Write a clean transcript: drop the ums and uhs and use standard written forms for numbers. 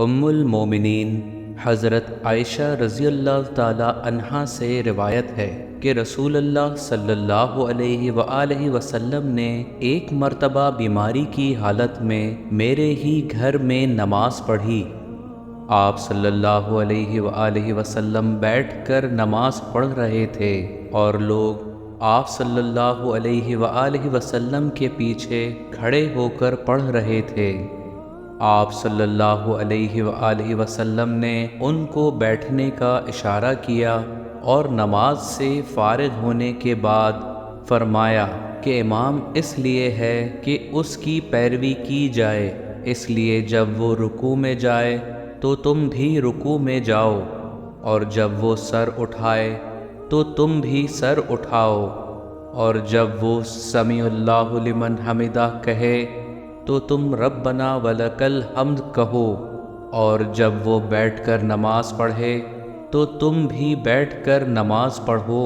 ام المومنین حضرت عائشہ رضی اللہ تعالی عنہا سے روایت ہے کہ رسول اللہ صلی اللہ علیہ وآلہ وسلم نے ایک مرتبہ بیماری کی حالت میں میرے ہی گھر میں نماز پڑھی۔ آپ صلی اللہ علیہ وآلہ وسلم بیٹھ کر نماز پڑھ رہے تھے اور لوگ آپ صلی اللہ علیہ وآلہ وسلم کے پیچھے کھڑے ہو کر پڑھ رہے تھے۔ آپ صلی اللہ علیہ وآلہ وسلم نے ان کو بیٹھنے کا اشارہ کیا اور نماز سے فارغ ہونے کے بعد فرمایا کہ امام اس لیے ہے کہ اس کی پیروی کی جائے، اس لیے جب وہ رکوع میں جائے تو تم بھی رکوع میں جاؤ، اور جب وہ سر اٹھائے تو تم بھی سر اٹھاؤ، اور جب وہ سمیع اللہ لمن حمدہ کہے تو تم ربنا ولک الحمد کہو، اور جب وہ بیٹھ کر نماز پڑھے تو تم بھی بیٹھ کر نماز پڑھو۔